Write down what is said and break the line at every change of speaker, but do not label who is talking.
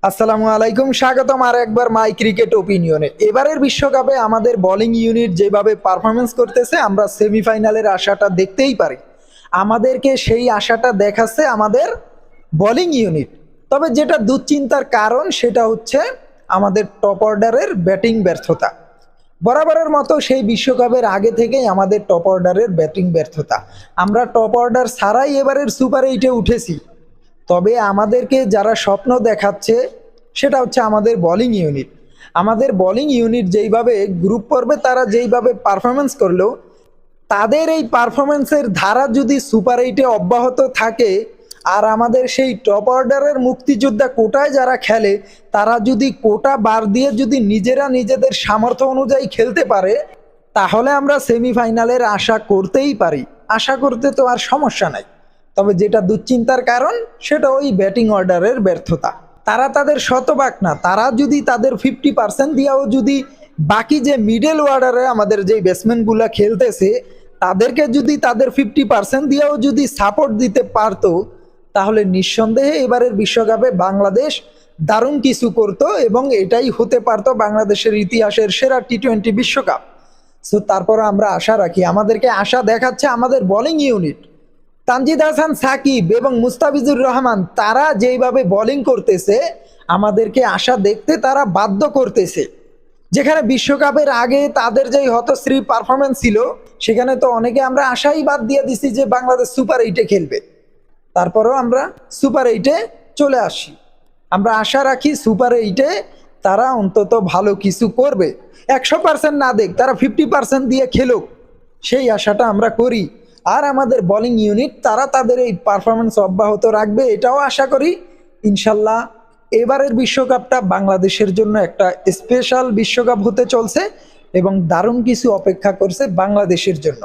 আসসালামু আলাইকুম, স্বাগতম আর একবার মাই ক্রিকেট ওপিনিয়নে। এবারের বিশ্বকাপে আমাদের বোলিং ইউনিট যেভাবে পারফরমেন্স করতেছে, আমরা সেমিফাইনালের আশাটা দেখতেই পারি। আমাদেরকে সেই আশাটা দেখাচ্ছে আমাদের বোলিং ইউনিট। তবে যেটা দুশ্চিন্তার কারণ সেটা হচ্ছে আমাদের টপ অর্ডারের ব্যাটিং ব্যর্থতা। বরাবরের মতো সেই বিশ্বকাপের আগে থেকেই আমাদের টপ অর্ডারের ব্যাটিং ব্যর্থতা। আমরা টপ অর্ডার ছাড়াই এবারের সুপার এইটে উঠেছি। তবে আমাদেরকে যারা স্বপ্ন দেখাচ্ছে সেটা হচ্ছে আমাদের বোলিং ইউনিট। আমাদের বোলিং ইউনিট যেইভাবে গ্রুপ পর্বে তারা যেইভাবে পারফরমেন্স করলো, তাদের এই পারফরমেন্সের ধারা যদি সুপার এইটে অব্যাহত থাকে, আর আমাদের সেই টপ অর্ডারের মুক্তিযোদ্ধা কোটায় যারা খেলে তারা যদি কোটা বার দিয়ে যদি নিজেরা নিজেদের সামর্থ্য অনুযায়ী খেলতে পারে, তাহলে আমরা সেমিফাইনালের আশা করতেই পারি। আশা করতে তো আর সমস্যা নাই। তবে যেটা দুশ্চিন্তার কারণ সেটা ওই ব্যাটিং অর্ডারের ব্যর্থতা। তারা তাদের শতভাগ না, তারা যদি তাদের 50% দিয়েও যদি বাকি যে মিডল অর্ডারে আমাদের যে ব্যাটসম্যানগুলো খেলতেছে তাদেরকে যদি তাদের 50% দিয়েও যদি সাপোর্ট দিতে পারতো, তাহলে নিঃসন্দেহে এবারের বিশ্বকাপে বাংলাদেশ দারুণ কিছু করত এবং এটাই হতে পারতো বাংলাদেশের ইতিহাসের সেরা টি-20 বিশ্বকাপ। সো তারপর আমরা আশা রাখি, আমাদেরকে আশা দেখাচ্ছে আমাদের বোলিং ইউনিট। তানজিদ হাসান সাকিব এবং মুস্তাফিজুর রহমান তারা যেইভাবে বোলিং করতেছে, আমাদেরকে আশা দেখতে তারা বাধ্য করতেছে। যেখানে বিশ্বকাপের আগে তাদের যেই হতশ্রী পারফরমেন্স ছিল, সেখানে তো অনেকে আমরা আশাই বাদ দিয়ে দিছি যে বাংলাদেশ সুপার এইটে খেলবে। তারপরেও আমরা সুপার এইটে চলে আসি। আমরা আশা রাখি সুপার এইটে তারা অন্তত ভালো কিছু করবে। 100% না দেখ, তারা 50% দিয়ে খেলুক, সেই আশাটা আমরা করি। আর আমাদের বোলিং ইউনিট তারা তাদের এই পারফরমেন্স অব্যাহত রাখবে, এটাও আশা করি। ইনশাল্লাহ এবারের বিশ্বকাপটা বাংলাদেশের জন্য একটা স্পেশাল বিশ্বকাপ হতে চলছে এবং দারুণ কিছু অপেক্ষা করছে বাংলাদেশের জন্য।